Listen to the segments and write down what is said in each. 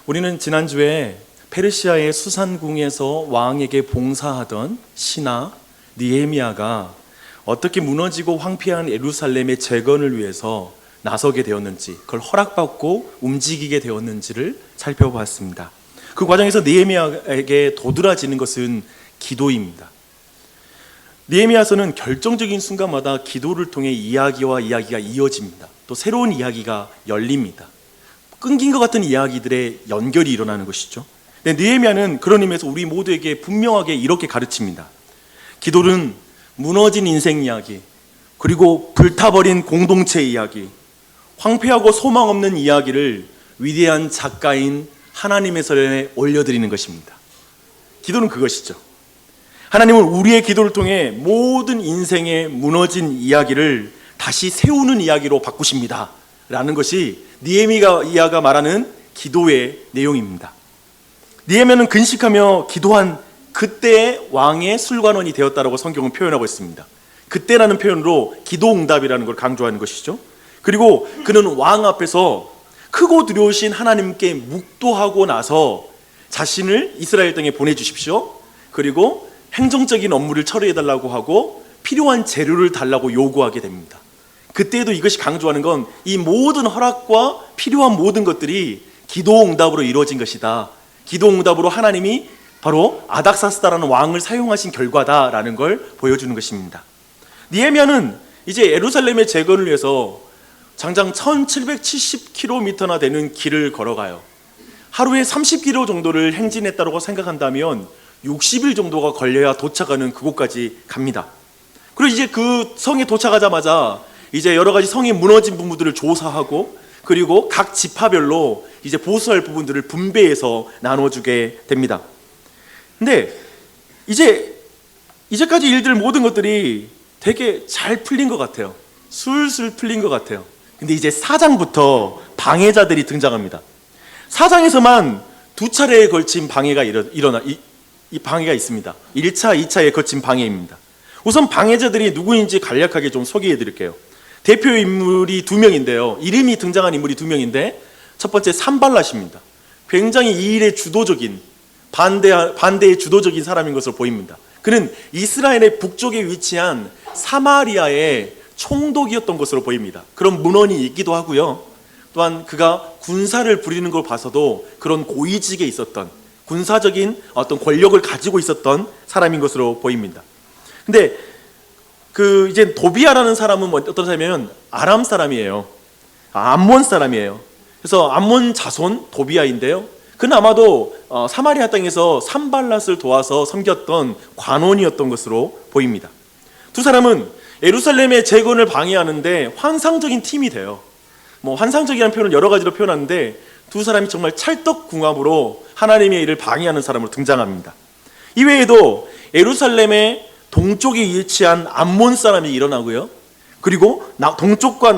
우리는 지난주에 페르시아의 수산궁에서 왕에게 봉사하던 신하 느헤미야가 어떻게 무너지고 황폐한 예루살렘의 재건을 위해서 나서게 되었는지, 그걸 허락받고 움직이게 되었는지를 살펴보았습니다. 그 과정에서 느헤미야에게 도드라지는 것은 기도입니다. 느헤미야서는 결정적인 순간마다 기도를 통해 이야기와 이야기가 이어집니다. 또 새로운 이야기가 열립니다. 끊긴 것 같은 이야기들의 연결이 일어나는 것이죠. 느헤미야는 그런 의미에서 우리 모두에게 분명하게 이렇게 가르칩니다. 기도는 무너진 인생 이야기, 그리고 불타버린 공동체 이야기, 황폐하고 소망 없는 이야기를 위대한 작가인 하나님의 손에 올려드리는 것입니다. 기도는 그것이죠. 하나님은 우리의 기도를 통해 모든 인생의 무너진 이야기를 다시 세우는 이야기로 바꾸십니다 라는 것이 느헤미야가 말하는 기도의 내용입니다. 느헤미야는 근식하며 기도한 그때의 왕의 술관원이 되었다라고 성경은 표현하고 있습니다. 그때라는 표현으로 기도응답이라는 걸 강조하는 것이죠. 그리고 그는 왕 앞에서 크고 두려우신 하나님께 묵도하고 나서 자신을 이스라엘 땅에 보내주십시오, 그리고 행정적인 업무를 처리해달라고 하고 필요한 재료를 달라고 요구하게 됩니다. 그때에도 이것이 강조하는 건 이 모든 허락과 필요한 모든 것들이 기도응답으로 이루어진 것이다. 기도응답으로 하나님이 바로 아닥사스다라는 왕을 사용하신 결과다라는 걸 보여주는 것입니다. 느헤미야는 이제 예루살렘의 재건을 위해서 장장 1770km나 되는 길을 걸어가요. 하루에 30km 정도를 행진했다고 생각한다면 60일 정도가 걸려야 도착하는 그곳까지 갑니다. 그리고 이제 그 성에 도착하자마자 이제 여러 가지 성이 무너진 부분들을 조사하고, 그리고 각 지파별로 이제 보수할 부분들을 분배해서 나눠주게 됩니다. 근데 이제까지 일들 모든 것들이 되게 잘 풀린 것 같아요. 술술 풀린 것 같아요. 근데 이제 4장부터 방해자들이 등장합니다. 4장에서만 두 차례에 걸친 방해가 이 방해가 있습니다. 1차, 2차에 거친 방해입니다. 우선 방해자들이 누구인지 간략하게 좀 소개해 드릴게요. 대표 인물이 두 명인데요. 이름이 등장한 인물이 두 명인데, 첫 번째 산발랏입니다. 굉장히 이 일의 주도적인, 반대의 주도적인 사람인 것으로 보입니다. 그는 이스라엘의 북쪽에 위치한 사마리아의 총독이었던 것으로 보입니다. 그런 문헌이 있기도 하고요. 또한 그가 군사를 부리는 걸 봐서도 그런 고위직에 있었던, 군사적인 어떤 권력을 가지고 있었던 사람인 것으로 보입니다. 근데 이제 도비아라는 사람은 어떤 사람이냐면 아람 사람이에요. 암몬 사람이에요. 그래서 암몬 자손 도비아인데요. 그는 아마도 사마리아 땅에서 산발랏을 도와서 섬겼던 관원이었던 것으로 보입니다. 두 사람은 예루살렘의 재건을 방해하는데 환상적인 팀이 돼요. 환상적이라는 표현을 여러 가지로 표현하는데, 두 사람이 정말 찰떡궁합으로 하나님의 일을 방해하는 사람으로 등장합니다. 이외에도 예루살렘의 동쪽에 위치한 암몬 사람이 일어나고요. 그리고 동쪽과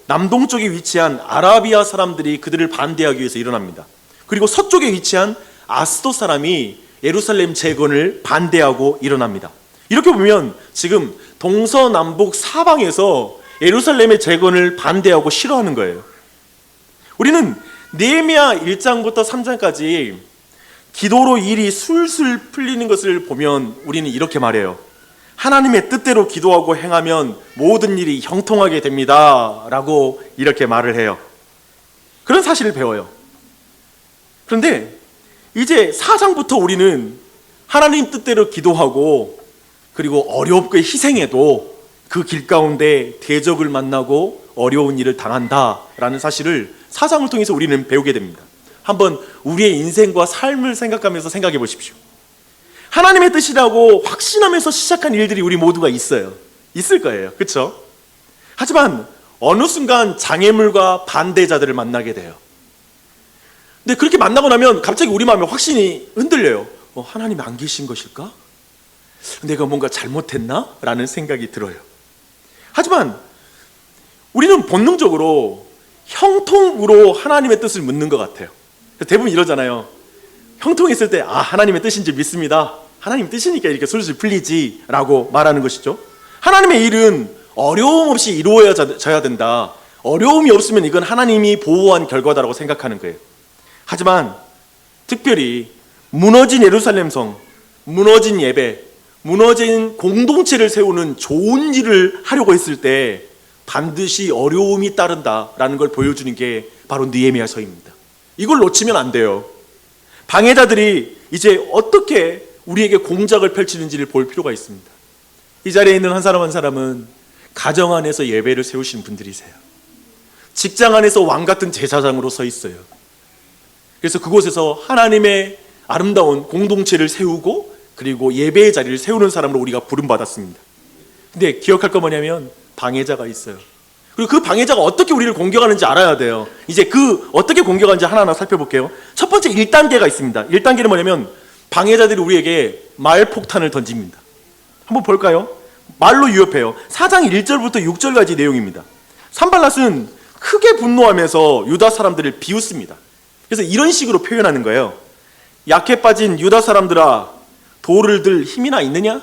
남동쪽에 위치한 아라비아 사람들이 그들을 반대하기 위해서 일어납니다. 그리고 서쪽에 위치한 아스도 사람이 예루살렘 재건을 반대하고 일어납니다. 이렇게 보면 지금 동서남북 사방에서 예루살렘의 재건을 반대하고 싫어하는 거예요. 우리는 느헤미야 1장부터 3장까지 기도로 일이 술술 풀리는 것을 보면 우리는 이렇게 말해요. 하나님의 뜻대로 기도하고 행하면 모든 일이 형통하게 됩니다 라고 이렇게 말을 해요. 그런 사실을 배워요. 그런데 이제 4장부터 우리는 하나님 뜻대로 기도하고, 그리고 어렵게 희생해도 그 길 가운데 대적을 만나고 어려운 일을 당한다라는 사실을 4장을 통해서 우리는 배우게 됩니다. 한번 우리의 인생과 삶을 생각하면서 생각해 보십시오. 하나님의 뜻이라고 확신하면서 시작한 일들이 우리 모두가 있을 거예요. 그렇죠? 하지만 어느 순간 장애물과 반대자들을 만나게 돼요. 근데 그렇게 만나고 나면 갑자기 우리 마음에 확신이 흔들려요. 하나님이 안 계신 것일까? 내가 뭔가 잘못했나? 라는 생각이 들어요. 하지만 우리는 본능적으로 형통으로 하나님의 뜻을 묻는 것 같아요. 대부분 이러잖아요. 형통했을 때 하나님의 뜻인지 믿습니다. 하나님 뜻이니까 이렇게 술술 풀리지 라고 말하는 것이죠. 하나님의 일은 어려움 없이 이루어져야 된다. 어려움이 없으면 이건 하나님이 보호한 결과다라고 생각하는 거예요. 하지만 특별히 무너진 예루살렘 성, 무너진 예배, 무너진 공동체를 세우는 좋은 일을 하려고 했을 때 반드시 어려움이 따른다라는 걸 보여주는 게 바로 느헤미야서입니다. 이걸 놓치면 안 돼요. 방해자들이 이제 어떻게 우리에게 공작을 펼치는지를 볼 필요가 있습니다. 이 자리에 있는 한 사람 한 사람은 가정 안에서 예배를 세우신 분들이세요. 직장 안에서 왕 같은 제사장으로 서 있어요. 그래서 그곳에서 하나님의 아름다운 공동체를 세우고 그리고 예배의 자리를 세우는 사람으로 우리가 부름받았습니다. 근데 기억할 거 뭐냐면 방해자가 있어요. 그리고 그 방해자가 어떻게 우리를 공격하는지 알아야 돼요. 이제 그 어떻게 공격하는지 하나하나 살펴볼게요. 첫 번째 1단계가 있습니다. 1단계는 뭐냐면 방해자들이 우리에게 말폭탄을 던집니다. 한번 볼까요? 말로 위협해요. 4장 1절부터 6절까지 내용입니다. 산발랏은 크게 분노하면서 유다 사람들을 비웃습니다. 그래서 이런 식으로 표현하는 거예요. 약해 빠진 유다 사람들아, 돌을 들 힘이나 있느냐?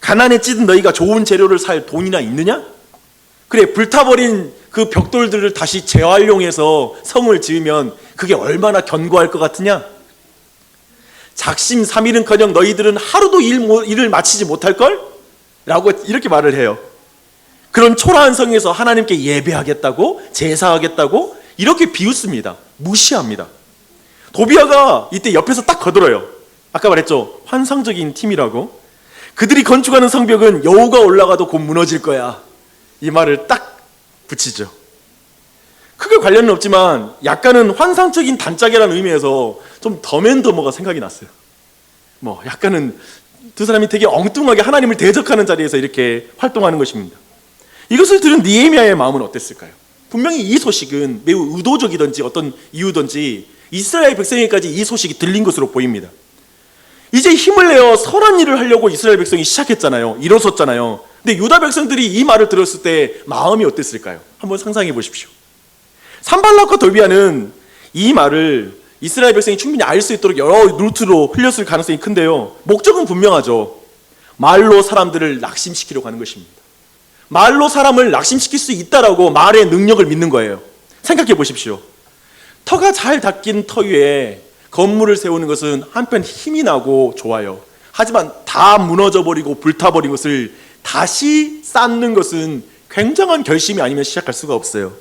가난에 찌든 너희가 좋은 재료를 살 돈이나 있느냐? 그래, 불타버린 그 벽돌들을 다시 재활용해서 성을 지으면 그게 얼마나 견고할 것 같으냐? 작심삼일은커녕 너희들은 하루도 일을 마치지 못할걸? 라고 이렇게 말을 해요. 그런 초라한 성에서 하나님께 예배하겠다고, 제사하겠다고 이렇게 비웃습니다. 무시합니다. 도비아가 이때 옆에서 딱 거들어요. 아까 말했죠, 환상적인 팀이라고. 그들이 건축하는 성벽은 여우가 올라가도 곧 무너질 거야. 이 말을 딱 붙이죠. 크게 관련은 없지만 약간은 환상적인 단짝이라는 의미에서 좀 더맨더머가 생각이 났어요. 약간은 두 사람이 되게 엉뚱하게 하나님을 대적하는 자리에서 이렇게 활동하는 것입니다. 이것을 들은 느헤미야의 마음은 어땠을까요? 분명히 이 소식은 매우 의도적이든지 어떤 이유든지 이스라엘 백성에게까지 이 소식이 들린 것으로 보입니다. 이제 힘을 내어 선한 일을 하려고 이스라엘 백성이 시작했잖아요. 일어섰잖아요. 근데 유다 백성들이 이 말을 들었을 때 마음이 어땠을까요? 한번 상상해 보십시오. 산발락과 도비아는 이 말을 이스라엘 백성이 충분히 알 수 있도록 여러 루트로 흘렸을 가능성이 큰데요, 목적은 분명하죠. 말로 사람들을 낙심시키려고 하는 것입니다. 말로 사람을 낙심시킬 수 있다라고 말의 능력을 믿는 거예요. 생각해 보십시오. 터가 잘 닦인 터 위에 건물을 세우는 것은 한편 힘이 나고 좋아요. 하지만 다 무너져버리고 불타버린 것을 다시 쌓는 것은 굉장한 결심이 아니면 시작할 수가 없어요.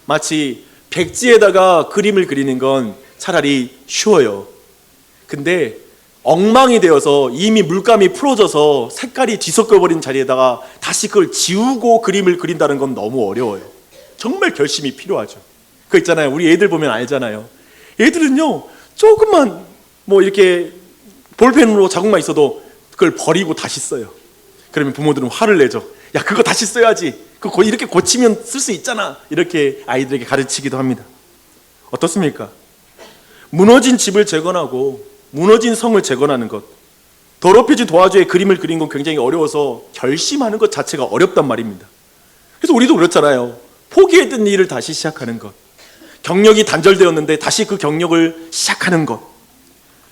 마치 백지에다가 그림을 그리는 건 차라리 쉬워요. 근데 엉망이 되어서 이미 물감이 풀어져서 색깔이 뒤섞여버린 자리에다가 다시 그걸 지우고 그림을 그린다는 건 너무 어려워요. 정말 결심이 필요하죠. 그거 있잖아요, 우리 애들 보면 알잖아요. 애들은요, 조금만 이렇게 볼펜으로 자국만 있어도 그걸 버리고 다시 써요. 그러면 부모들은 화를 내죠. 야, 그거 다시 써야지. 그거 이렇게 고치면 쓸 수 있잖아. 이렇게 아이들에게 가르치기도 합니다. 어떻습니까? 무너진 집을 재건하고 무너진 성을 재건하는 것, 더럽혀진 도화지에 그림을 그린 건 굉장히 어려워서 결심하는 것 자체가 어렵단 말입니다. 그래서 우리도 그렇잖아요. 포기했던 일을 다시 시작하는 것, 경력이 단절되었는데 다시 그 경력을 시작하는 것,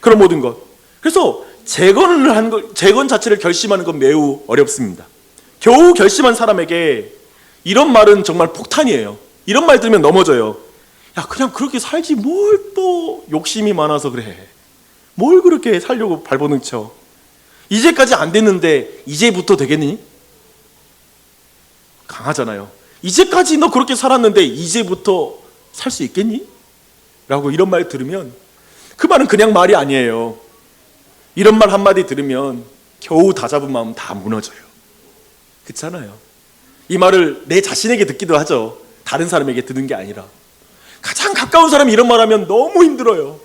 그런 모든 것. 그래서 재건을 하는 것, 재건 자체를 결심하는 건 매우 어렵습니다. 겨우 결심한 사람에게 이런 말은 정말 폭탄이에요. 이런 말 들으면 넘어져요. 야, 그냥 그렇게 살지 뭘 또 욕심이 많아서 그래. 뭘 그렇게 살려고 발버둥 쳐. 이제까지 안 됐는데 이제부터 되겠니? 강하잖아요. 이제까지 너 그렇게 살았는데 이제부터 살 수 있겠니? 라고 이런 말 들으면 그 말은 그냥 말이 아니에요. 이런 말 한마디 들으면 겨우 다잡은 마음 다 무너져요. 그렇잖아요. 이 말을 내 자신에게 듣기도 하죠. 다른 사람에게 듣는 게 아니라. 가장 가까운 사람이 이런 말 하면 너무 힘들어요.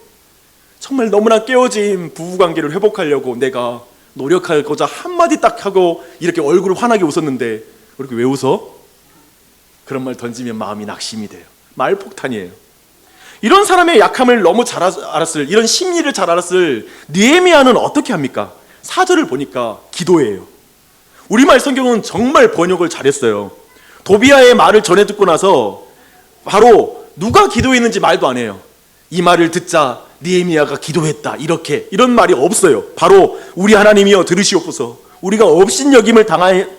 정말 너무나 깨어진 부부관계를 회복하려고 내가 노력하고자 한마디 딱 하고 이렇게 얼굴을 환하게 웃었는데 이렇게 왜 웃어? 그런 말 던지면 마음이 낙심이 돼요. 말폭탄이에요. 이런 사람의 약함을 너무 잘 알았을, 이런 심리를 잘 알았을 느헤미야는 어떻게 합니까? 4절을 보니까 기도해요. 우리말 성경은 정말 번역을 잘했어요. 도비아의 말을 전해 듣고 나서 바로 누가 기도했는지 말도 안 해요. 이 말을 듣자 느헤미야가 기도했다, 이런 말이 없어요. 바로 우리 하나님이여 들으시옵소서. 우리가 업신여김을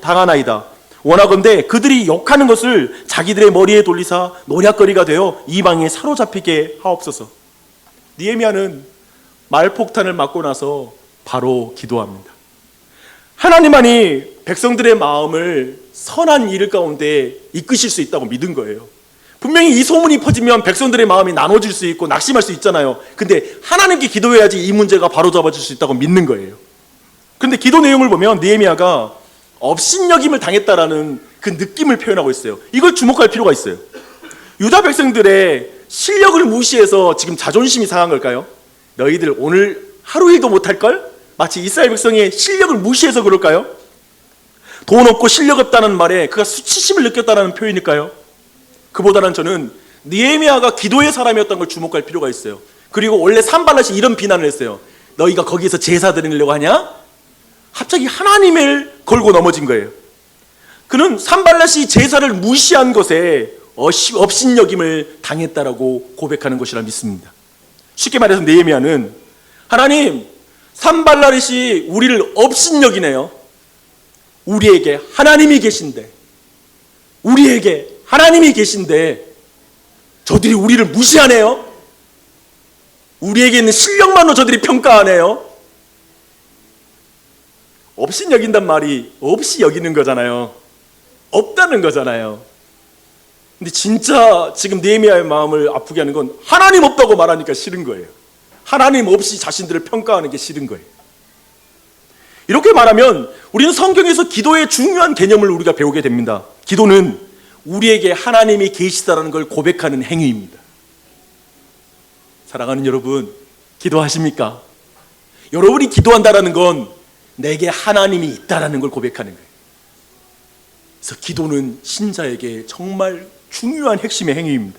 당하나이다. 원하건대 그들이 욕하는 것을 자기들의 머리에 돌리사 노략거리가 되어 이방에 사로잡히게 하옵소서. 느헤미야는 말폭탄을 맞고 나서 바로 기도합니다. 하나님만이 백성들의 마음을 선한 일 가운데 이끄실 수 있다고 믿은 거예요. 분명히 이 소문이 퍼지면 백성들의 마음이 나눠질 수 있고 낙심할 수 있잖아요. 근데 하나님께 기도해야지 이 문제가 바로잡아질 수 있다고 믿는 거예요. 근데 기도 내용을 보면 느헤미야가 업신여김을 당했다라는 그 느낌을 표현하고 있어요. 이걸 주목할 필요가 있어요. 유다 백성들의 실력을 무시해서 지금 자존심이 상한 걸까요? 너희들 오늘 하루 일도 못할걸? 마치 이스라엘 백성의 실력을 무시해서 그럴까요? 돈 없고 실력 없다는 말에 그가 수치심을 느꼈다는 표현일까요? 그보다는 저는 느헤미야가 기도의 사람이었던 걸 주목할 필요가 있어요. 그리고 원래 산발랏이 이런 비난을 했어요. 너희가 거기에서 제사 드리려고 하냐? 갑자기 하나님을 걸고 넘어진 거예요. 그는 산발랏이 제사를 무시한 것에 업신여김을 당했다라고 고백하는 것이라 믿습니다. 쉽게 말해서 느헤미야는 하나님, 산발랏이 우리를 업신여기네요. 우리에게 하나님이 계신데 저들이 우리를 무시하네요. 우리에게 있는 실력만으로 저들이 평가하네요. 업신여긴단 말이 없이 여기는 거잖아요. 없다는 거잖아요. 근데 진짜 지금 느헤미야의 마음을 아프게 하는 건 하나님 없다고 말하니까 싫은 거예요. 하나님 없이 자신들을 평가하는 게 싫은 거예요. 이렇게 말하면 우리는 성경에서 기도의 중요한 개념을 우리가 배우게 됩니다. 기도는 우리에게 하나님이 계시다라는 걸 고백하는 행위입니다. 사랑하는 여러분, 기도하십니까? 여러분이 기도한다라는 건 내게 하나님이 있다라는 걸 고백하는 거예요. 그래서 기도는 신자에게 정말 중요한 핵심의 행위입니다.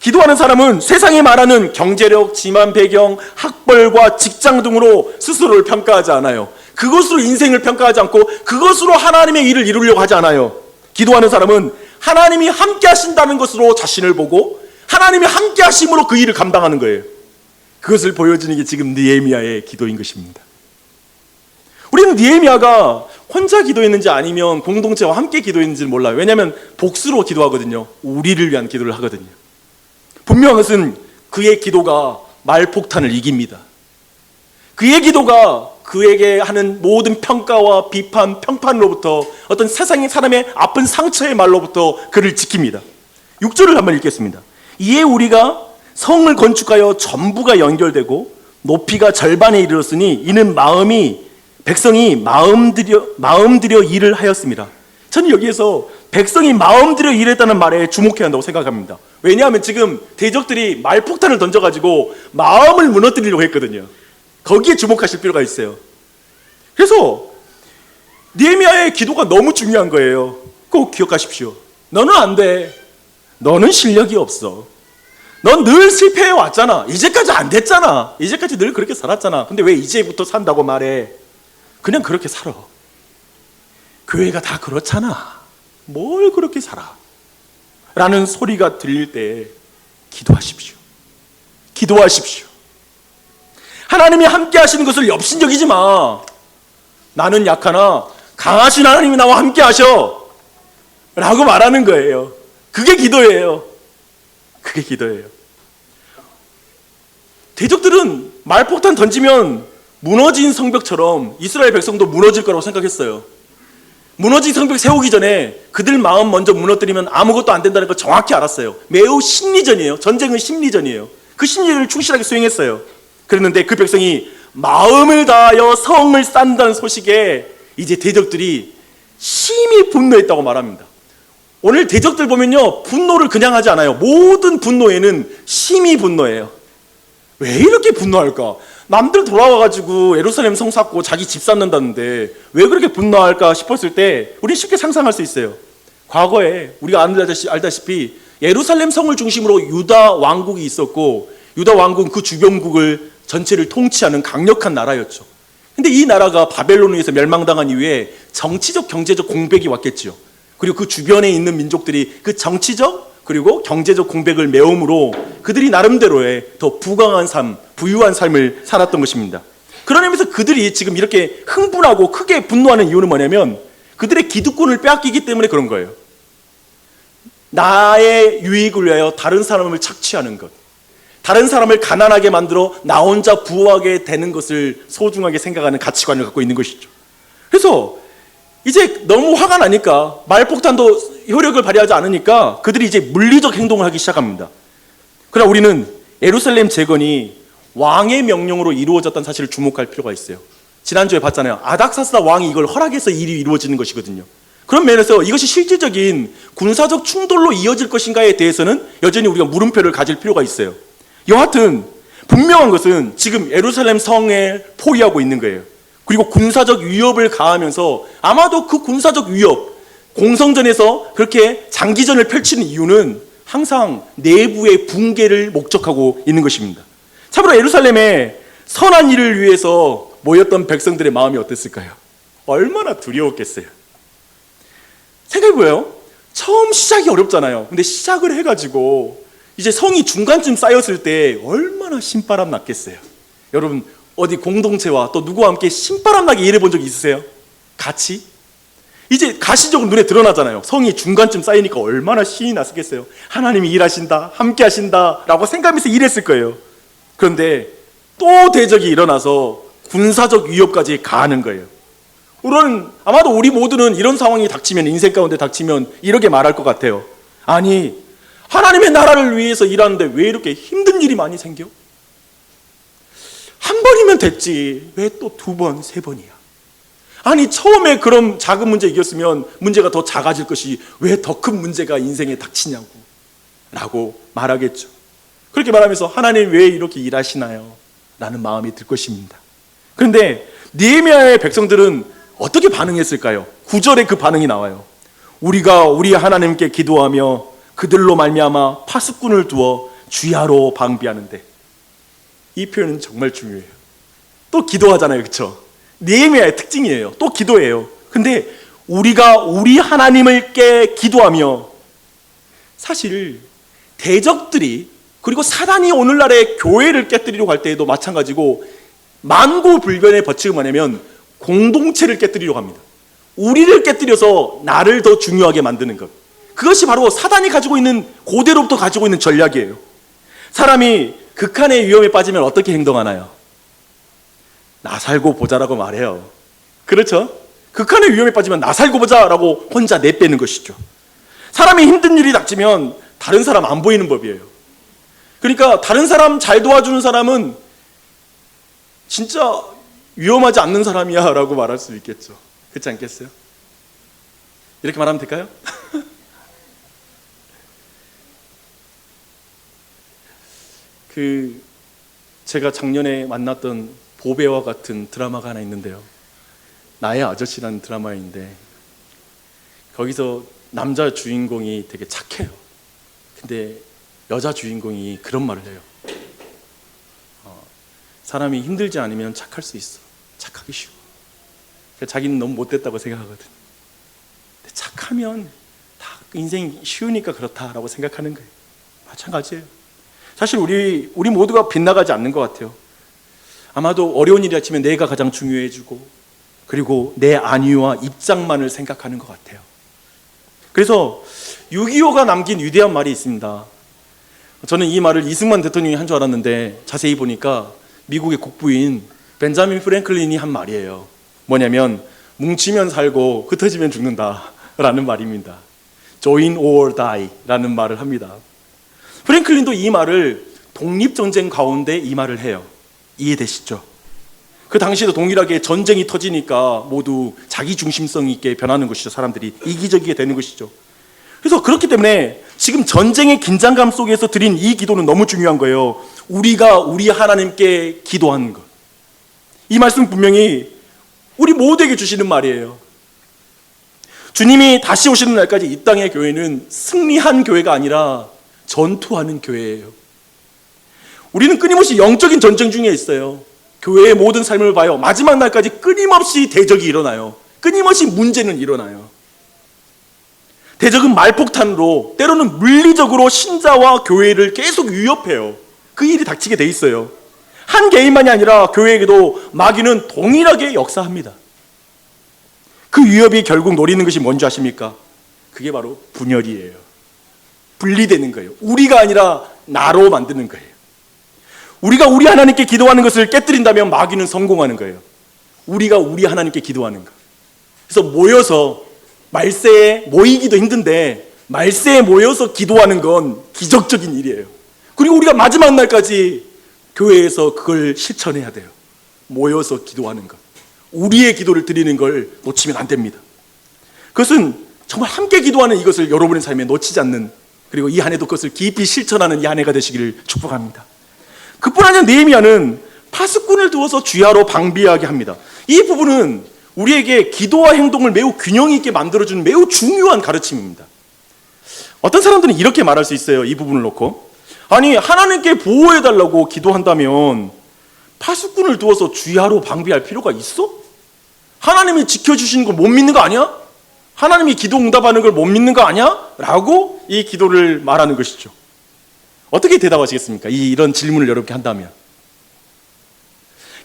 기도하는 사람은 세상이 말하는 경제력, 지만 배경, 학벌과 직장 등으로 스스로를 평가하지 않아요. 그것으로 인생을 평가하지 않고 그것으로 하나님의 일을 이루려고 하지 않아요. 기도하는 사람은 하나님이 함께 하신다는 것으로 자신을 보고 하나님이 함께 하심으로 그 일을 감당하는 거예요. 그것을 보여주는 게 지금 느헤미야의 기도인 것입니다. 우리는 느헤미야가 혼자 기도했는지 아니면 공동체와 함께 기도했는지는 몰라요. 왜냐하면 복수로 기도하거든요. 우리를 위한 기도를 하거든요. 분명한 것은 그의 기도가 말폭탄을 이깁니다. 그의 기도가 그에게 하는 모든 평가와 비판, 평판으로부터 어떤 세상의 사람의 아픈 상처의 말로부터 그를 지킵니다. 6절을 한번 읽겠습니다. 이에 우리가 성을 건축하여 전부가 연결되고 높이가 절반에 이르렀으니 이는 백성이 마음들여 일을 하였습니다. 저는 여기에서 백성이 마음들여 일했다는 말에 주목해야 한다고 생각합니다. 왜냐하면 지금 대적들이 말폭탄을 던져가지고 마음을 무너뜨리려고 했거든요. 거기에 주목하실 필요가 있어요. 그래서 느헤미야의 기도가 너무 중요한 거예요. 꼭 기억하십시오. 너는 안 돼. 너는 실력이 없어. 넌 늘 실패해 왔잖아. 이제까지 안 됐잖아. 이제까지 늘 그렇게 살았잖아. 근데 왜 이제부터 산다고 말해? 그냥 그렇게 살아. 교회가 다 그렇잖아. 뭘 그렇게 살아? 라는 소리가 들릴 때 기도하십시오. 기도하십시오. 하나님이 함께 하시는 것을 업신여기지 마. 나는 약하나 강하신 하나님이 나와 함께 하셔 라고 말하는 거예요. 그게 기도예요. 그게 기도예요. 대적들은 말폭탄 던지면 무너진 성벽처럼 이스라엘 백성도 무너질 거라고 생각했어요. 무너진 성벽 세우기 전에 그들 마음 먼저 무너뜨리면 아무것도 안 된다는 걸 정확히 알았어요. 매우 심리전이에요. 전쟁은 심리전이에요. 그 심리전을 충실하게 수행했어요. 그랬는데 그 백성이 마음을 다하여 성을 쌓는다는 소식에 이제 대적들이 심히 분노했다고 말합니다. 오늘 대적들 보면요, 분노를 그냥 하지 않아요. 모든 분노에는 심히 분노해요. 왜 이렇게 분노할까? 남들 돌아와가지고 예루살렘 성 쌓고 자기 집 쌓는다는데 왜 그렇게 분노할까 싶었을 때 우리는 쉽게 상상할 수 있어요. 과거에 우리가 알다시피 예루살렘 성을 중심으로 유다 왕국이 있었고 유다 왕국은 그 주변국을 전체를 통치하는 강력한 나라였죠. 근데 이 나라가 바벨론에 의해서 멸망당한 이후에 정치적 경제적 공백이 왔겠죠. 그리고 그 주변에 있는 민족들이 그 정치적 그리고 경제적 공백을 메움으로 그들이 나름대로의 더 부강한 삶, 부유한 삶을 살았던 것입니다. 그런 의미에서 그들이 지금 이렇게 흥분하고 크게 분노하는 이유는 뭐냐면 그들의 기득권을 빼앗기기 때문에 그런 거예요. 나의 유익을 위하여 다른 사람을 착취하는 것, 다른 사람을 가난하게 만들어 나 혼자 부하게 되는 것을 소중하게 생각하는 가치관을 갖고 있는 것이죠. 그래서 이제 너무 화가 나니까, 말폭탄도 효력을 발휘하지 않으니까 그들이 이제 물리적 행동을 하기 시작합니다. 그러나 우리는 예루살렘 재건이 왕의 명령으로 이루어졌다는 사실을 주목할 필요가 있어요. 지난주에 봤잖아요. 아닥사스다 왕이 이걸 허락해서 일이 이루어지는 것이거든요. 그런 면에서 이것이 실질적인 군사적 충돌로 이어질 것인가에 대해서는 여전히 우리가 물음표를 가질 필요가 있어요. 여하튼 분명한 것은 지금 예루살렘 성에 포위하고 있는 거예요. 그리고 군사적 위협을 가하면서 아마도 그 군사적 위협, 공성전에서 그렇게 장기전을 펼치는 이유는 항상 내부의 붕괴를 목적하고 있는 것입니다. 참으로 예루살렘에 선한 일을 위해서 모였던 백성들의 마음이 어땠을까요? 얼마나 두려웠겠어요. 생각해보세요. 처음 시작이 어렵잖아요. 근데 시작을 해가지고 이제 성이 중간쯤 쌓였을 때 얼마나 신바람 났겠어요. 여러분 어디 공동체와 또 누구와 함께 신바람 나게 일해본 적 있으세요? 같이? 이제 가시적으로 눈에 드러나잖아요. 성이 중간쯤 쌓이니까 얼마나 신이 났겠어요. 하나님이 일하신다, 함께 하신다 라고 생각하면서 일했을 거예요. 그런데 또 대적이 일어나서 군사적 위협까지 가하는 거예요. 우리는 아마도 우리 모두는 이런 상황이 닥치면, 인생 가운데 닥치면 이렇게 말할 것 같아요. 아니, 하나님의 나라를 위해서 일하는데 왜 이렇게 힘든 일이 많이 생겨? 한 번이면 됐지 왜 또 두 번, 세 번이야? 아니, 처음에 그런 작은 문제 이겼으면 문제가 더 작아질 것이 왜 더 큰 문제가 인생에 닥치냐고 라고 말하겠죠. 그렇게 말하면서 하나님 왜 이렇게 일하시나요? 라는 마음이 들 것입니다. 그런데 느헤미야의 백성들은 어떻게 반응했을까요? 9절에 그 반응이 나와요. 우리가 우리 하나님께 기도하며 그들로 말미암아 파수꾼을 두어 주야로 방비하는데, 이 표현은 정말 중요해요. 또 기도하잖아요, 그렇죠? 느헤미야의 특징이에요. 또 기도해요. 근데 우리가 우리 하나님께 기도하며, 사실 대적들이, 그리고 사단이 오늘날의 교회를 깨뜨리려고 할 때에도 마찬가지고 만고불변의 법칙은 뭐냐면 공동체를 깨뜨리려고 합니다. 우리를 깨뜨려서 나를 더 중요하게 만드는 것. 그것이 바로 사단이 가지고 있는, 고대로부터 가지고 있는 전략이에요. 사람이 극한의 위험에 빠지면 어떻게 행동하나요? 나 살고 보자라고 말해요. 그렇죠? 극한의 위험에 빠지면 나 살고 보자라고 혼자 내빼는 것이죠. 사람이 힘든 일이 닥치면 다른 사람 안 보이는 법이에요. 그러니까 다른 사람 잘 도와주는 사람은 진짜 위험하지 않는 사람이야 라고 말할 수 있겠죠. 그렇지 않겠어요? 이렇게 말하면 될까요? 제가 작년에 만났던 보배와 같은 드라마가 하나 있는데요. 나의 아저씨라는 드라마인데, 거기서 남자 주인공이 되게 착해요. 근데 여자 주인공이 그런 말을 해요. 사람이 힘들지 않으면 착할 수 있어. 착하기 쉬워. 자기는 너무 못됐다고 생각하거든. 근데 착하면 다 인생이 쉬우니까 그렇다라고 생각하는 거예요. 마찬가지예요. 사실 우리 모두가 빗나가지 않는 것 같아요. 아마도 어려운 일이 닥치면 내가 가장 중요해지고, 그리고 내 안위와 입장만을 생각하는 것 같아요. 그래서 6.25가 남긴 위대한 말이 있습니다. 저는 이 말을 이승만 대통령이 한 줄 알았는데 자세히 보니까 미국의 국부인 벤자민 프랭클린이 한 말이에요. 뭐냐면 뭉치면 살고 흩어지면 죽는다 라는 말입니다. Join or die 라는 말을 합니다. 프랭클린도 이 말을 독립전쟁 가운데 이 말을 해요. 이해되시죠? 그 당시에도 동일하게 전쟁이 터지니까 모두 자기중심성 있게 변하는 것이죠. 사람들이 이기적이게 되는 것이죠. 그래서 그렇기 때문에 지금 전쟁의 긴장감 속에서 드린 이 기도는 너무 중요한 거예요. 우리가 우리 하나님께 기도하는 것. 이 말씀 분명히 우리 모두에게 주시는 말이에요. 주님이 다시 오시는 날까지 이 땅의 교회는 승리한 교회가 아니라 전투하는 교회예요. 우리는 끊임없이 영적인 전쟁 중에 있어요. 교회의 모든 삶을 봐요. 마지막 날까지 끊임없이 대적이 일어나요. 끊임없이 문제는 일어나요. 대적은 말폭탄으로, 때로는 물리적으로 신자와 교회를 계속 위협해요. 그 일이 닥치게 돼 있어요. 한 개인만이 아니라 교회에게도 마귀는 동일하게 역사합니다. 그 위협이 결국 노리는 것이 뭔지 아십니까? 그게 바로 분열이에요. 분리되는 거예요. 우리가 아니라 나로 만드는 거예요. 우리가 우리 하나님께 기도하는 것을 깨뜨린다면 마귀는 성공하는 거예요. 우리가 우리 하나님께 기도하는 거. 그래서 모여서 말세에 모이기도 힘든데 말세에 모여서 기도하는 건 기적적인 일이에요. 그리고 우리가 마지막 날까지 교회에서 그걸 실천해야 돼요. 모여서 기도하는 것. 우리의 기도를 드리는 걸 놓치면 안 됩니다. 그것은 정말 함께 기도하는 이것을 여러분의 삶에 놓치지 않는, 그리고 이 한 해도 그것을 깊이 실천하는 이 한 해가 되시기를 축복합니다. 그뿐 아니라 느헤미야는 파수꾼을 두어서 주야로 방비하게 합니다. 이 부분은 우리에게 기도와 행동을 매우 균형 있게 만들어주는 매우 중요한 가르침입니다. 어떤 사람들은 이렇게 말할 수 있어요. 이 부분을 놓고, 아니 하나님께 보호해달라고 기도한다면 파수꾼을 두어서 주야로 방비할 필요가 있어? 하나님이 지켜주시는 걸 못 믿는 거 아니야? 하나님이 기도 응답하는 걸 못 믿는 거 아니야? 라고 이 기도를 말하는 것이죠. 어떻게 대답하시겠습니까? 이런 질문을 여러분께 한다면.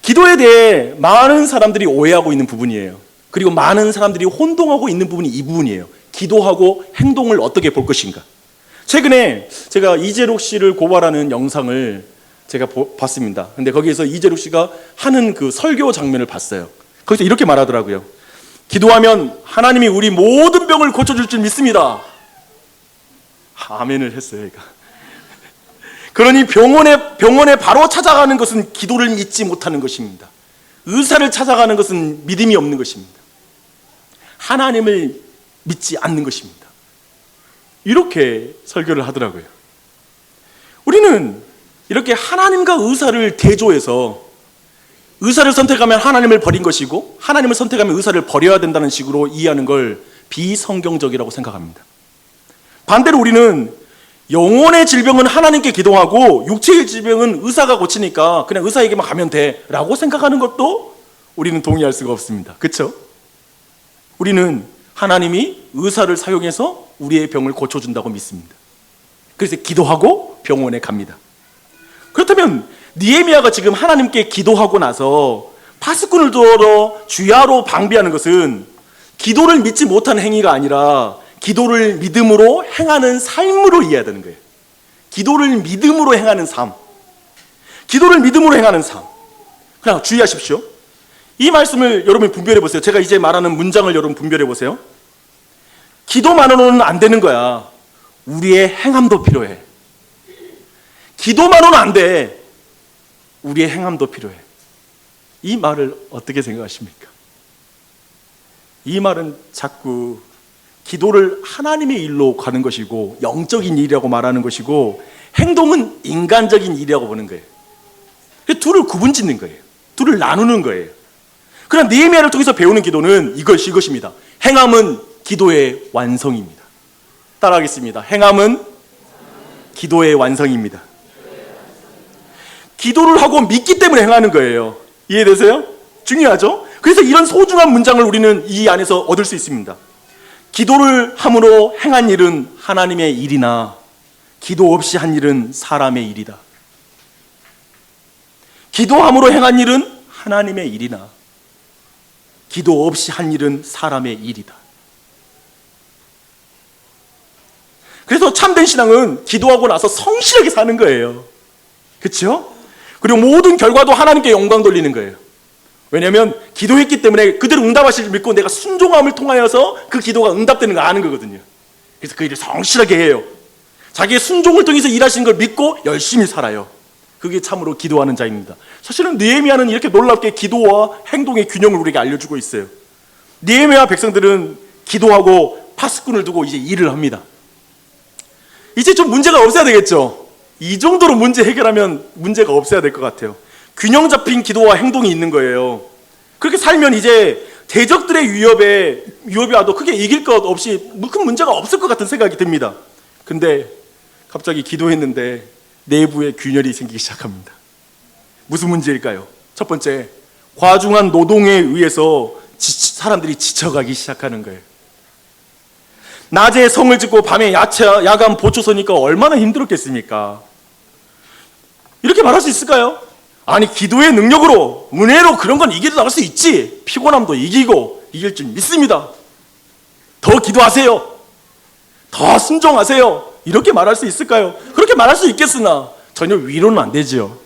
기도에 대해 많은 사람들이 오해하고 있는 부분이에요. 그리고 많은 사람들이 혼동하고 있는 부분이 이 부분이에요. 기도하고 행동을 어떻게 볼 것인가. 최근에 제가 이재록 씨를 고발하는 영상을 제가 봤습니다. 근데 거기에서 이재록 씨가 하는 그 설교 장면을 봤어요. 거기서 이렇게 말하더라고요. 기도하면 하나님이 우리 모든 병을 고쳐줄 줄 믿습니다. 아멘을 했어요, 얘가. 그러니 병원에 바로 찾아가는 것은 기도를 믿지 못하는 것입니다. 의사를 찾아가는 것은 믿음이 없는 것입니다. 하나님을 믿지 않는 것입니다. 이렇게 설교를 하더라고요. 우리는 이렇게 하나님과 의사를 대조해서 의사를 선택하면 하나님을 버린 것이고 하나님을 선택하면 의사를 버려야 된다는 식으로 이해하는 걸 비성경적이라고 생각합니다. 반대로 우리는 영혼의 질병은 하나님께 기도하고 육체의 질병은 의사가 고치니까 그냥 의사에게만 가면 돼 라고 생각하는 것도 우리는 동의할 수가 없습니다. 그렇죠? 우리는 하나님이 의사를 사용해서 우리의 병을 고쳐준다고 믿습니다. 그래서 기도하고 병원에 갑니다. 그렇다면 느헤미야가 지금 하나님께 기도하고 나서 파수꾼을 두어 주야로 방비하는 것은 기도를 믿지 못하는 행위가 아니라 기도를 믿음으로 행하는 삶으로 이해해야 되는 거예요. 기도를 믿음으로 행하는 삶. 기도를 믿음으로 행하는 삶. 그냥 주의하십시오. 이 말씀을 여러분이 분별해 보세요. 제가 이제 말하는 문장을 여러분 분별해 보세요. 기도만으로는 안 되는 거야. 우리의 행함도 필요해. 기도만으로는 안 돼. 우리의 행함도 필요해. 이 말을 어떻게 생각하십니까? 이 말은 자꾸 기도를 하나님의 일로 가는 것이고 영적인 일이라고 말하는 것이고 행동은 인간적인 일이라고 보는 거예요. 둘을 구분짓는 거예요. 둘을 나누는 거예요. 그러나 느헤미야를 통해서 배우는 기도는 이것입니다. 행함은 기도의 완성입니다. 따라하겠습니다. 행함은 기도의 완성입니다. 기도를 하고 믿기 때문에 행하는 거예요. 이해되세요? 중요하죠? 그래서 이런 소중한 문장을 우리는 이 안에서 얻을 수 있습니다. 기도를 함으로 행한 일은 하나님의 일이나 기도 없이 한 일은 사람의 일이다. 기도함으로 행한 일은 하나님의 일이나 기도 없이 한 일은 사람의 일이다. 그래서 참된 신앙은 기도하고 나서 성실하게 사는 거예요. 그렇죠? 그리고 모든 결과도 하나님께 영광 돌리는 거예요. 왜냐하면 기도했기 때문에 그대로 응답하실 줄 믿고 내가 순종함을 통하여서 그 기도가 응답되는 걸 아는 거거든요. 그래서 그 일을 성실하게 해요. 자기의 순종을 통해서 일하시는 걸 믿고 열심히 살아요. 그게 참으로 기도하는 자입니다. 사실은 느헤미야는 이렇게 놀랍게 기도와 행동의 균형을 우리에게 알려주고 있어요. 느헤미야 백성들은 기도하고 파수꾼을 두고 이제 일을 합니다. 이제 좀 문제가 없어야 되겠죠. 이 정도로 문제 해결하면 문제가 없어야 될 것 같아요. 균형 잡힌 기도와 행동이 있는 거예요. 그렇게 살면 이제 대적들의 위협이 와도 크게 이길 것 없이 큰 문제가 없을 것 같은 생각이 듭니다. 근데 갑자기 기도했는데 내부에 균열이 생기기 시작합니다. 무슨 문제일까요? 첫 번째, 과중한 노동에 의해서 사람들이 지쳐가기 시작하는 거예요. 낮에 성을 짓고 밤에 야간 보초 서니까 얼마나 힘들었겠습니까? 이렇게 말할 수 있을까요? 아니 기도의 능력으로 은혜로 그런 건 이기도 나갈 수 있지. 피곤함도 이기고 이길 줄 믿습니다. 더 기도하세요. 더 순종하세요. 이렇게 말할 수 있을까요? 그렇게 말할 수 있겠으나 전혀 위로는 안 되지요.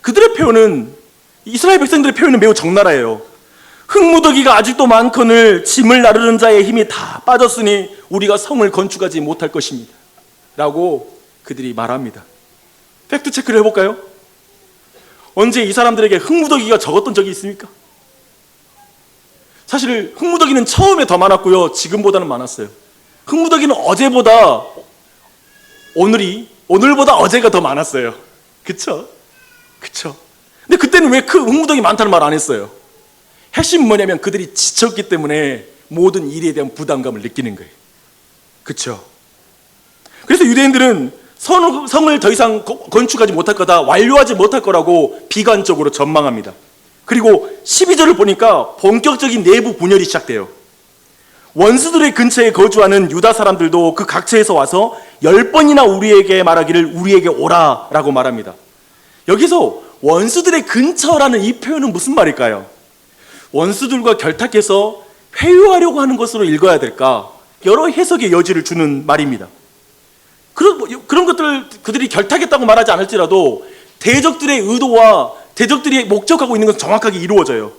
그들의 표현은, 이스라엘 백성들의 표현은 매우 적나라해요. 흙무더기가 아직도 많거늘 짐을 나르는 자의 힘이 다 빠졌으니 우리가 성을 건축하지 못할 것입니다 라고 그들이 말합니다. 팩트 체크를 해볼까요? 언제 이 사람들에게 흙무더기가 적었던 적이 있습니까? 사실 흙무더기는 처음에 더 많았고요, 지금보다는 많았어요. 흙무더기는 오늘보다 어제가 더 많았어요. 그쵸? 근데 그때는 왜 그 흙무더기 많다는 말 안 했어요? 핵심은 뭐냐면 그들이 지쳤기 때문에 모든 일에 대한 부담감을 느끼는 거예요. 그쵸? 그래서 유대인들은 성을 더 이상 건축하지 못할 거다, 완료하지 못할 거라고 비관적으로 전망합니다. 그리고 12절을 보니까 본격적인 내부 분열이 시작돼요. 원수들의 근처에 거주하는 유다 사람들도 그 각처에서 와서 10번이나 우리에게 말하기를 우리에게 오라 라고 말합니다. 여기서 원수들의 근처라는 이 표현은 무슨 말일까요? 원수들과 결탁해서 회유하려고 하는 것으로 읽어야 될까? 여러 해석의 여지를 주는 말입니다. 그런 것들을 그들이 결탁했다고 말하지 않을지라도 대적들의 의도와 대적들이 목적하고 있는 것은 정확하게 이루어져요.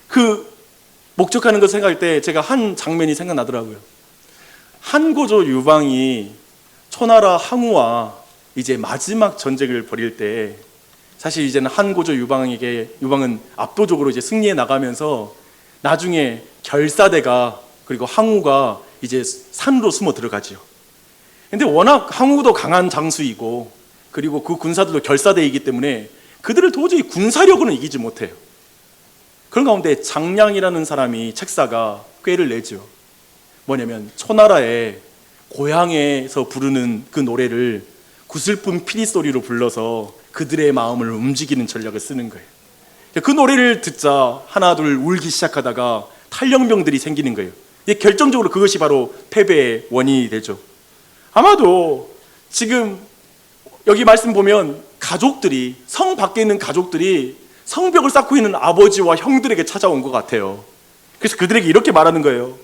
그 목적하는 것을 생각할 때 제가 한 장면이 생각나더라고요. 한고조 유방이 초나라 항우와 이제 마지막 전쟁을 벌일 때, 사실 이제는 한고조 유방은 압도적으로 이제 승리해 나가면서 나중에 결사대가 그리고 항우가 이제 산으로 숨어 들어가지요. 근데 워낙 항우도 강한 장수이고 그리고 그 군사들도 결사대이기 때문에 그들을 도저히 군사력으로는 이기지 못해요. 그런 가운데 장량이라는 사람이 책사가 꾀를 내죠. 뭐냐면 초나라의 고향에서 부르는 그 노래를 구슬픈 피리 소리로 불러서 그들의 마음을 움직이는 전략을 쓰는 거예요. 그 노래를 듣자 하나 둘 울기 시작하다가 탈영병들이 생기는 거예요. 결정적으로 그것이 바로 패배의 원인이 되죠. 아마도 지금 여기 말씀 보면 가족들이, 성 밖에 있는 가족들이 성벽을 쌓고 있는 아버지와 형들에게 찾아온 것 같아요. 그래서 그들에게 이렇게 말하는 거예요.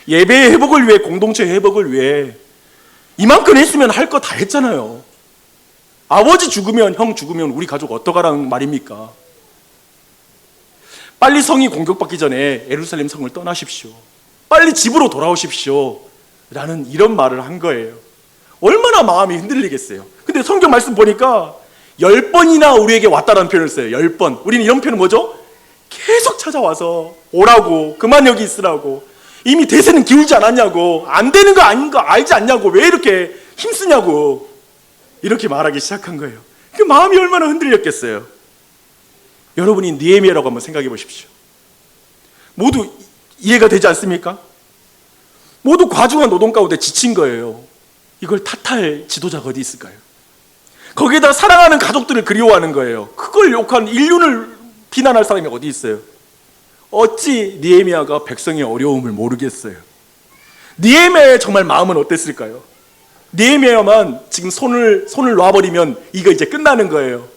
예배의 회복을 위해, 공동체 회복을 위해 이만큼 했으면 할 거 다 했잖아요. 아버지 죽으면, 형 죽으면 우리 가족 어떡하라는 말입니까? 빨리 성이 공격받기 전에 예루살렘 성을 떠나십시오. 빨리 집으로 돌아오십시오 라는 이런 말을 한 거예요. 얼마나 마음이 흔들리겠어요. 근데 성경 말씀 보니까 10번이나 우리에게 왔다라는 표현을 써요. 10번. 우리는 이런 표현은 뭐죠? 계속 찾아와서 오라고, 그만 여기 있으라고, 이미 대세는 기울지 않았냐고, 안 되는 거 아닌 거 알지 않냐고, 왜 이렇게 힘쓰냐고, 이렇게 말하기 시작한 거예요. 그 마음이 얼마나 흔들렸겠어요. 여러분이 느헤미야라고 한번 생각해 보십시오. 모두 이해가 되지 않습니까? 모두 과중한 노동 가운데 지친 거예요. 이걸 탓할 지도자가 어디 있을까요? 거기에다 사랑하는 가족들을 그리워하는 거예요. 그걸 욕한 인륜을 비난할 사람이 어디 있어요? 어찌 느헤미야가 백성의 어려움을 모르겠어요? 느헤미야의 정말 마음은 어땠을까요? 느헤미야만 지금 손을 놔버리면 이거 이제 끝나는 거예요.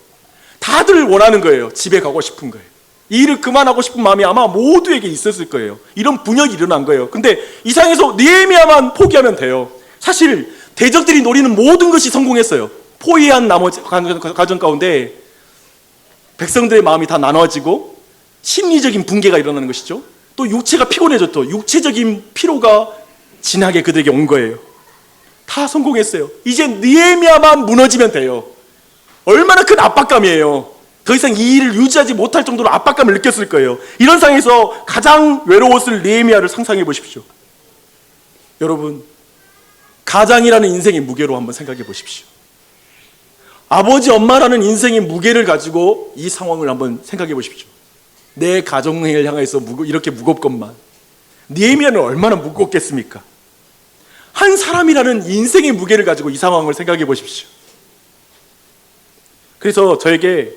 다들 원하는 거예요. 집에 가고 싶은 거예요. 이 일을 그만하고 싶은 마음이 아마 모두에게 있었을 거예요. 이런 분열이 일어난 거예요. 근데 이 상황에서 느헤미야만 포기하면 돼요. 사실 대적들이 노리는 모든 것이 성공했어요. 포위한 나머지 과정 가운데 백성들의 마음이 다 나눠지고 심리적인 붕괴가 일어나는 것이죠. 또 육체가 피곤해졌죠. 육체적인 피로가 진하게 그들에게 온 거예요. 다 성공했어요. 이제 느헤미야만 무너지면 돼요. 얼마나 큰 압박감이에요. 더 이상 이 일을 유지하지 못할 정도로 압박감을 느꼈을 거예요. 이런 상황에서 가장 외로웠을 느헤미야를 상상해 보십시오. 여러분, 가장이라는 인생의 무게로 한번 생각해 보십시오. 아버지, 엄마라는 인생의 무게를 가지고 이 상황을 한번 생각해 보십시오. 내 가정을 향해서 이렇게 무겁건만 느헤미야는 얼마나 무겁겠습니까? 한 사람이라는 인생의 무게를 가지고 이 상황을 생각해 보십시오. 그래서 저에게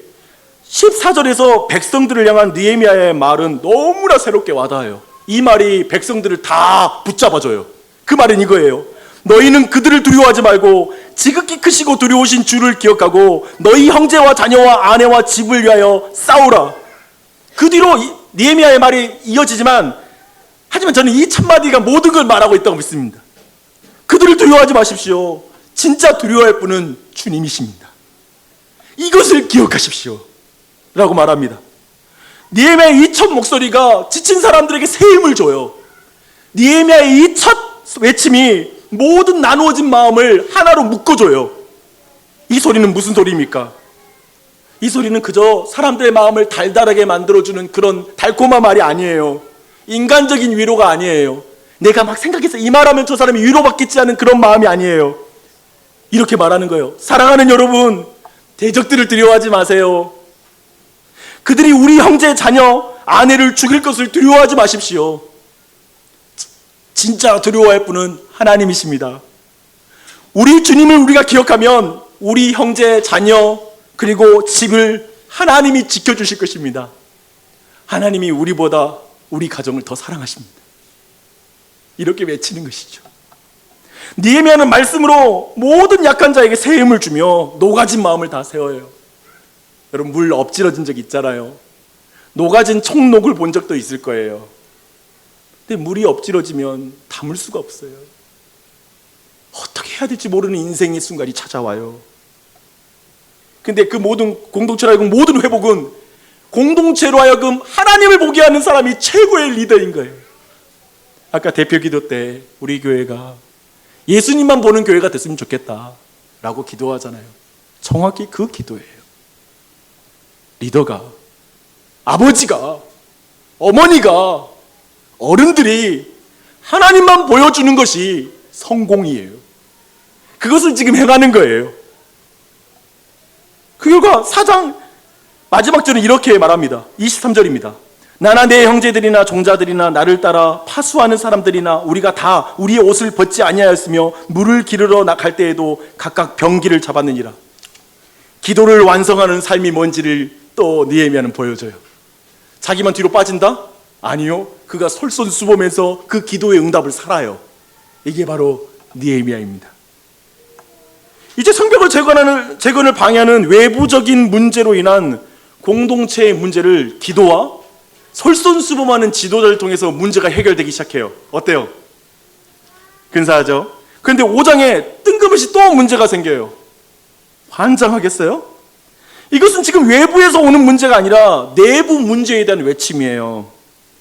14절에서 백성들을 향한 느헤미야의 말은 너무나 새롭게 와닿아요. 이 말이 백성들을 다 붙잡아줘요. 그 말은 이거예요. 너희는 그들을 두려워하지 말고 지극히 크시고 두려우신 주를 기억하고 너희 형제와 자녀와 아내와 집을 위하여 싸우라. 그 뒤로 느헤미야의 말이 이어지지만, 하지만 저는 이 첫마디가 모든 걸 말하고 있다고 믿습니다. 그들을 두려워하지 마십시오. 진짜 두려워할 분은 주님이십니다. 이것을 기억하십시오 라고 말합니다. 느헤미야의 이 첫 목소리가 지친 사람들에게 새 힘을 줘요. 느헤미야의 이 첫 외침이 모든 나누어진 마음을 하나로 묶어줘요. 이 소리는 무슨 소리입니까? 이 소리는 그저 사람들의 마음을 달달하게 만들어주는 그런 달콤한 말이 아니에요. 인간적인 위로가 아니에요. 내가 막 생각해서 이 말하면 저 사람이 위로받겠지 하는 그런 마음이 아니에요. 이렇게 말하는 거예요. 사랑하는 여러분, 대적들을 두려워하지 마세요. 그들이 우리 형제, 자녀, 아내를 죽일 것을 두려워하지 마십시오. 진짜 두려워할 분은 하나님이십니다. 우리 주님을 우리가 기억하면 우리 형제, 자녀, 그리고 집을 하나님이 지켜주실 것입니다. 하나님이 우리보다 우리 가정을 더 사랑하십니다. 이렇게 외치는 것이죠. 느헤미야는 말씀으로 모든 약한 자에게 새 힘을 주며 녹아진 마음을 다 세워요. 여러분, 물 엎질러진 적 있잖아요. 녹아진 총록을 본 적도 있을 거예요. 근데 물이 엎질러지면 담을 수가 없어요. 어떻게 해야 될지 모르는 인생의 순간이 찾아와요. 근데 그 모든 공동체로 하여금 모든 회복은 공동체로 하여금 하나님을 보게 하는 사람이 최고의 리더인 거예요. 아까 대표 기도 때 우리 교회가 예수님만 보는 교회가 됐으면 좋겠다 라고 기도하잖아요. 정확히 그 기도예요. 리더가, 아버지가, 어머니가, 어른들이 하나님만 보여주는 것이 성공이에요. 그것을 지금 행하는 거예요. 그 결과 4장 마지막 절은 이렇게 말합니다. 23절입니다. 나나 내 형제들이나 종자들이나 나를 따라 파수하는 사람들이나 우리가 다 우리의 옷을 벗지 아니하였으며 물을 기르러 나갈 때에도 각각 병기를 잡았느니라. 기도를 완성하는 삶이 뭔지를 또 느헤미야는 보여줘요. 자기만 뒤로 빠진다? 아니요. 그가 솔선수범해서 그 기도의 응답을 살아요. 이게 바로 느헤미야입니다. 이제 성벽을 재건을 방해하는 외부적인 문제로 인한 공동체의 문제를 기도와 솔선수범하는 지도자를 통해서 문제가 해결되기 시작해요. 어때요? 근사하죠? 그런데 5장에 뜬금없이 또 문제가 생겨요. 환장하겠어요? 이것은 지금 외부에서 오는 문제가 아니라 내부 문제에 대한 외침이에요.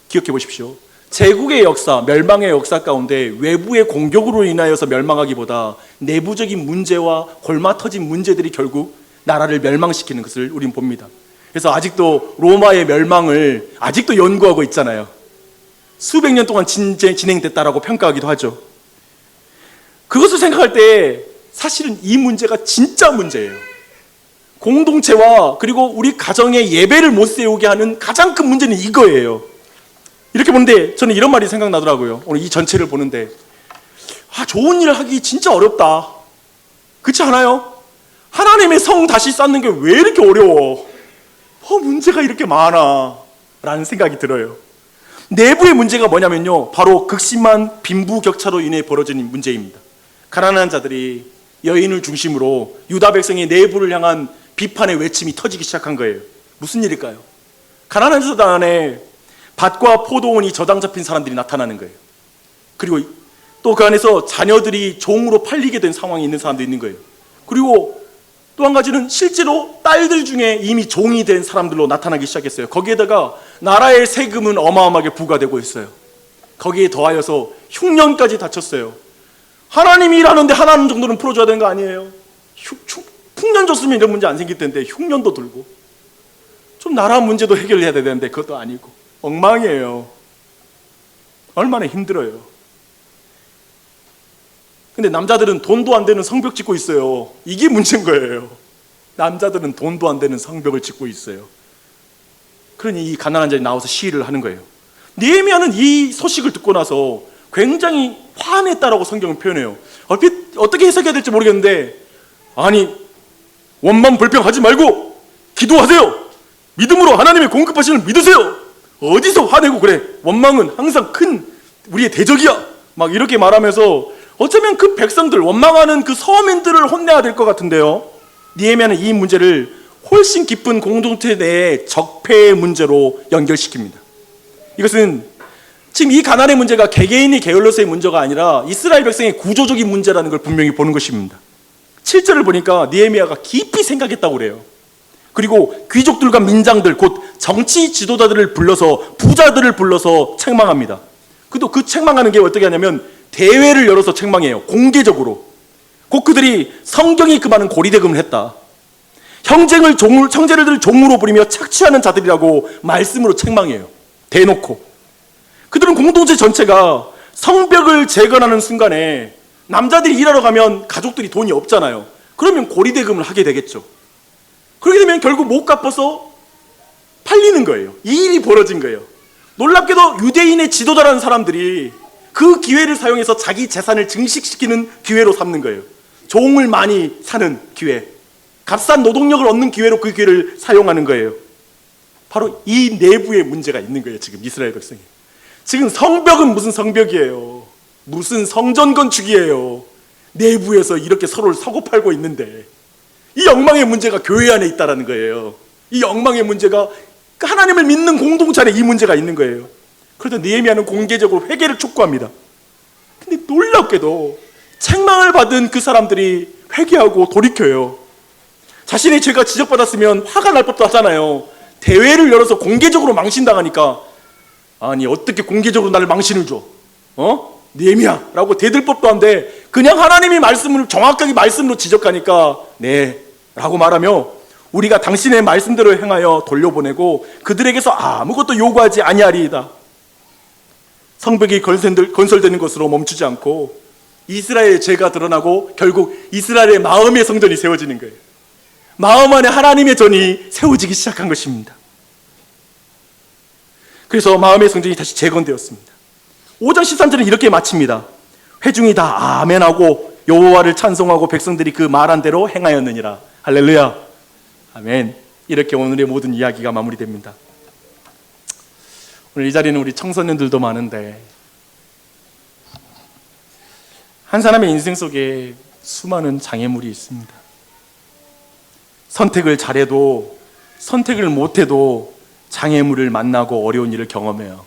기억해 보십시오. 제국의 역사, 멸망의 역사 가운데 외부의 공격으로 인하여서 멸망하기보다 내부적인 문제와 골마 터진 문제들이 결국 나라를 멸망시키는 것을 우린 봅니다. 그래서 아직도 로마의 멸망을 아직도 연구하고 있잖아요. 수백 년 동안 진행됐다라고 평가하기도 하죠. 그것을 생각할 때 사실은 이 문제가 진짜 문제예요. 공동체와 그리고 우리 가정의 예배를 못 세우게 하는 가장 큰 문제는 이거예요. 이렇게 보는데 저는 이런 말이 생각나더라고요. 오늘 이 전체를 보는데 좋은 일을 하기 진짜 어렵다. 그렇지 않아요? 하나님의 성 다시 쌓는 게 왜 이렇게 어려워? 문제가 이렇게 많아 라는 생각이 들어요. 내부의 문제가 뭐냐면요, 바로 극심한 빈부격차로 인해 벌어진 문제입니다. 가난한 자들이 여인을 중심으로 유다 백성의 내부를 향한 비판의 외침이 터지기 시작한 거예요. 무슨 일일까요? 가난한 자들 안에 밭과 포도원이 저당 잡힌 사람들이 나타나는 거예요. 그리고 또 그 안에서 자녀들이 종으로 팔리게 된 상황이 있는 사람도 있는 거예요. 그리고 또 한 가지는 실제로 딸들 중에 이미 종이 된 사람들로 나타나기 시작했어요. 거기에다가 나라의 세금은 어마어마하게 부과되고 있어요. 거기에 더하여서 흉년까지 닥쳤어요. 하나님이 일하는데 하나님 정도는 풀어줘야 되는 거 아니에요? 흉년 줬으면 이런 문제 안 생길 텐데 흉년도 들고, 좀 나라 문제도 해결해야 되는데 그것도 아니고 엉망이에요. 얼마나 힘들어요. 근데 남자들은 돈도 안 되는 성벽 짓고 있어요. 이게 문제인 거예요. 남자들은 돈도 안 되는 성벽을 짓고 있어요. 그러니 이 가난한 자들이 나와서 시위를 하는 거예요. 느헤미야는 이 소식을 듣고 나서 굉장히 화냈다라고 성경은 표현해요. 얼핏 어떻게 해석해야 될지 모르겠는데, 아니 원망 불평하지 말고 기도하세요. 믿음으로 하나님의 공급하시는 믿으세요. 어디서 화내고 그래? 원망은 항상 큰 우리의 대적이야. 막 이렇게 말하면서 어쩌면 그 백성들, 원망하는 그 서민들을 혼내야 될 것 같은데요, 느헤미야는 이 문제를 훨씬 깊은 공동체 내의 적폐의 문제로 연결시킵니다. 이것은 지금 이 가난의 문제가 개개인이 게을러서의 문제가 아니라 이스라엘 백성의 구조적인 문제라는 걸 분명히 보는 것입니다. 7절을 보니까 느헤미야가 깊이 생각했다고 그래요. 그리고 귀족들과 민장들, 곧 정치 지도자들을 불러서, 부자들을 불러서 책망합니다. 그도 그 책망하는 게 어떻게 하냐면 대회를 열어서 책망해요. 공개적으로. 곧 그들이 성경이 금하는 고리대금을 했다. 형제를 종으로 부리며 착취하는 자들이라고 말씀으로 책망해요. 대놓고. 그들은 공동체 전체가 성벽을 재건하는 순간에 남자들이 일하러 가면 가족들이 돈이 없잖아요. 그러면 고리대금을 하게 되겠죠. 그렇게 되면 결국 못 갚아서 팔리는 거예요. 이 일이 벌어진 거예요. 놀랍게도 유대인의 지도자라는 사람들이 그 기회를 사용해서 자기 재산을 증식시키는 기회로 삼는 거예요. 종을 많이 사는 기회, 값싼 노동력을 얻는 기회로 그 기회를 사용하는 거예요. 바로 이 내부에 문제가 있는 거예요. 지금 이스라엘 백성이. 지금 성벽은 무슨 성벽이에요? 무슨 성전 건축이에요? 내부에서 이렇게 서로를 사고 팔고 있는데 이 엉망의 문제가 교회 안에 있다는 거예요. 이 엉망의 문제가 하나님을 믿는 공동체 안에 이 문제가 있는 거예요. 그래서 느헤미야는 공개적으로 회개를 촉구합니다. 근데 놀랍게도 책망을 받은 그 사람들이 회개하고 돌이켜요. 자신의 죄가 지적받았으면 화가 날 법도 하잖아요. 대회를 열어서 공개적으로 망신당하니까 아니 어떻게 공개적으로 나를 망신을 줘? 느헤미야 라고 대들 법도 한데 그냥 하나님이 말씀을 정확하게 말씀으로 지적하니까 네 라고 말하며 우리가 당신의 말씀대로 행하여 돌려보내고 그들에게서 아무것도 요구하지 아니하리이다. 성벽이 건설되는 것으로 멈추지 않고 이스라엘의 죄가 드러나고 결국 이스라엘의 마음의 성전이 세워지는 거예요. 마음 안에 하나님의 전이 세워지기 시작한 것입니다. 그래서 마음의 성전이 다시 재건되었습니다. 5장 13절은 이렇게 마칩니다. 회중이 다 아멘하고 여호와를 찬송하고 백성들이 그 말한 대로 행하였느니라. 할렐루야. 아멘. 이렇게 오늘의 모든 이야기가 마무리됩니다. 오늘 이 자리는 우리 청소년들도 많은데 한 사람의 인생 속에 수많은 장애물이 있습니다. 선택을 잘해도 선택을 못해도 장애물을 만나고 어려운 일을 경험해요.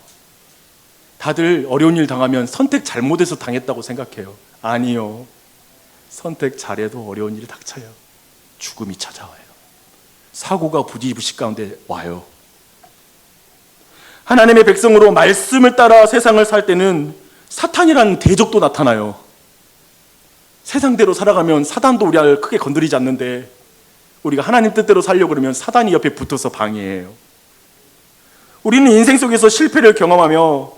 다들 어려운 일 당하면 선택 잘못해서 당했다고 생각해요. 아니요. 선택 잘해도 어려운 일이 닥쳐요. 죽음이 찾아와요. 사고가 부지부식 가운데 와요. 하나님의 백성으로 말씀을 따라 세상을 살 때는 사탄이라는 대적도 나타나요. 세상대로 살아가면 사단도 우리를 크게 건드리지 않는데 우리가 하나님 뜻대로 살려고 그러면 사단이 옆에 붙어서 방해해요. 우리는 인생 속에서 실패를 경험하며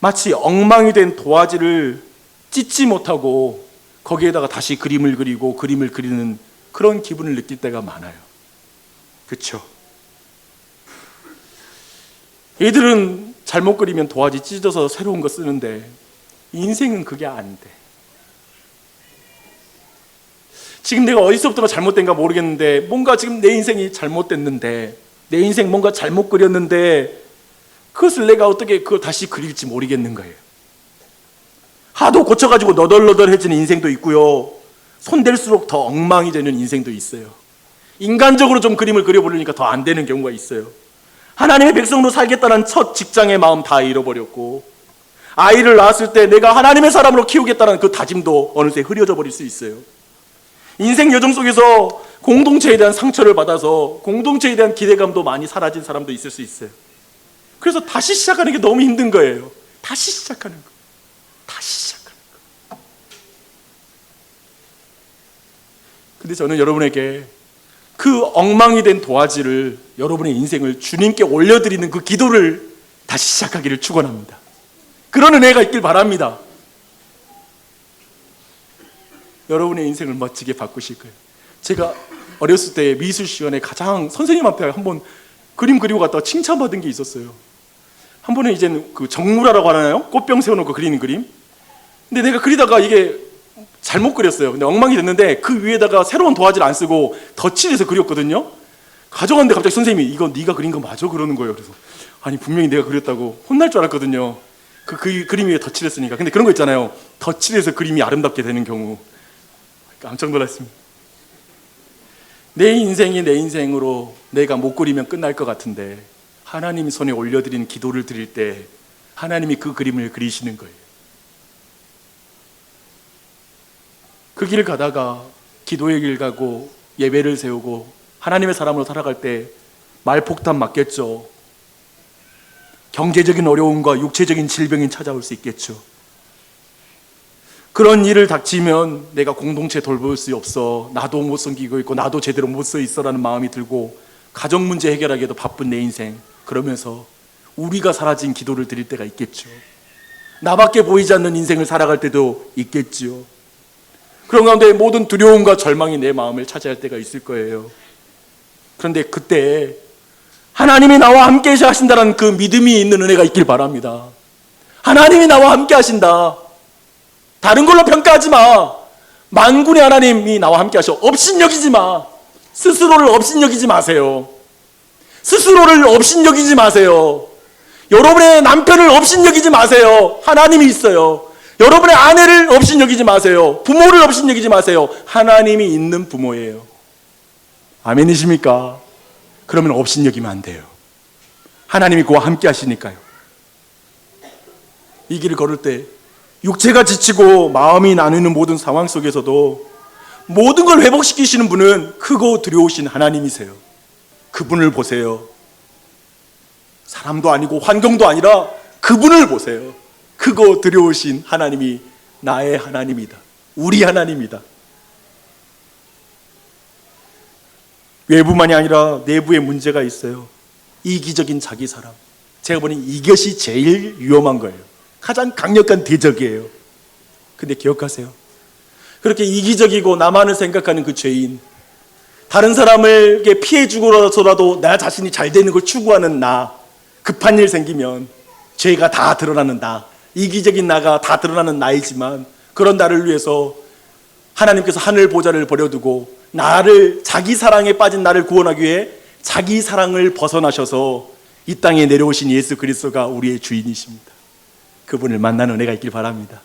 마치 엉망이 된 도화지를 찢지 못하고 거기에다가 다시 그림을 그리고 그림을 그리는 그런 기분을 느낄 때가 많아요. 그렇죠? 얘들은 잘못 그리면 도화지 찢어서 새로운 거 쓰는데 인생은 그게 안 돼. 지금 내가 어디서부터가 잘못된가 모르겠는데 뭔가 지금 내 인생이 잘못됐는데 내 인생 뭔가 잘못 그렸는데 그것을 내가 어떻게 그걸 다시 그릴지 모르겠는 거예요. 하도 고쳐가지고 너덜너덜해지는 인생도 있고요. 손댈수록 더 엉망이 되는 인생도 있어요. 인간적으로 좀 그림을 그려보려니까 더 안 되는 경우가 있어요. 하나님의 백성으로 살겠다는 첫 직장의 마음 다 잃어버렸고 아이를 낳았을 때 내가 하나님의 사람으로 키우겠다는 그 다짐도 어느새 흐려져 버릴 수 있어요. 인생 여정 속에서 공동체에 대한 상처를 받아서 공동체에 대한 기대감도 많이 사라진 사람도 있을 수 있어요. 그래서 다시 시작하는 게 너무 힘든 거예요. 다시 시작하는 거. 다시 시작하는 거. 근데 저는 여러분에게 그 엉망이 된 도화지를 여러분의 인생을 주님께 올려드리는 그 기도를 다시 시작하기를 축원합니다. 그런 은혜가 있길 바랍니다. 여러분의 인생을 멋지게 바꾸실 거예요. 제가 어렸을 때 미술 시간에 가장 선생님 앞에 한번 그림 그리고 갔다가 칭찬받은 게 있었어요. 한 번은 이제는 그 정무라라고 하나요? 꽃병 세워놓고 그리는 그림. 근데 내가 그리다가 이게 잘못 그렸어요. 근데 엉망이 됐는데 그 위에다가 새로운 도화지를 안 쓰고 덧칠해서 그렸거든요. 가져갔는데 갑자기 선생님이 이거 네가 그린 거 맞아? 그러는 거예요. 그래서 아니 분명히 내가 그렸다고 혼날 줄 알았거든요. 그 그림 위에 덧칠했으니까. 근데 그런 거 있잖아요. 덧칠해서 그림이 아름답게 되는 경우. 깜짝 놀랐습니다. 내 인생이 내 인생으로 내가 못 그리면 끝날 것 같은데 하나님 손에 올려드린 기도를 드릴 때 하나님이 그 그림을 그리시는 거예요. 그 길을 가다가 기도의 길 가고 예배를 세우고 하나님의 사람으로 살아갈 때 말폭탄 맞겠죠. 경제적인 어려움과 육체적인 질병이 찾아올 수 있겠죠. 그런 일을 닥치면 내가 공동체 돌볼 수 없어, 나도 못 섬기고 있고 나도 제대로 못 서 있어라는 마음이 들고 가정 문제 해결하기에도 바쁜 내 인생, 그러면서 우리가 사라진 기도를 드릴 때가 있겠죠. 나밖에 보이지 않는 인생을 살아갈 때도 있겠지요. 그런 가운데 모든 두려움과 절망이 내 마음을 차지할 때가 있을 거예요. 그런데 그때 하나님이 나와 함께 하신다는 그 믿음이 있는 은혜가 있길 바랍니다. 하나님이 나와 함께 하신다. 다른 걸로 평가하지 마. 만군의 하나님이 나와 함께 하셔. 업신여기지 마. 스스로를 업신여기지 마세요. 스스로를 업신여기지 마세요. 여러분의 남편을 업신여기지 마세요. 하나님이 있어요. 여러분의 아내를 업신여기지 마세요. 부모를 업신여기지 마세요. 하나님이 있는 부모예요. 아멘이십니까? 그러면 업신여기면 안 돼요. 하나님이 그와 함께 하시니까요. 이 길을 걸을 때 육체가 지치고 마음이 나누는 모든 상황 속에서도 모든 걸 회복시키시는 분은 크고 두려우신 하나님이세요. 그분을 보세요. 사람도 아니고 환경도 아니라 그분을 보세요. 크고 두려우신 하나님이 나의 하나님이다. 우리 하나님이다. 외부만이 아니라 내부에 문제가 있어요. 이기적인 자기 사랑. 제가 보니 이것이 제일 위험한 거예요. 가장 강력한 대적이에요. 근데 기억하세요. 그렇게 이기적이고 나만을 생각하는 그 죄인, 다른 사람에게 피해 주고서라도 나 자신이 잘 되는 걸 추구하는 나, 급한 일 생기면 죄가 다 드러나는 나, 이기적인 나가 다 드러나는 나이지만 그런 나를 위해서 하나님께서 하늘 보좌를 버려두고 나를, 자기 사랑에 빠진 나를 구원하기 위해 자기 사랑을 벗어나셔서 이 땅에 내려오신 예수 그리스도가 우리의 주인이십니다. 그분을 만나는 은혜가 있길 바랍니다.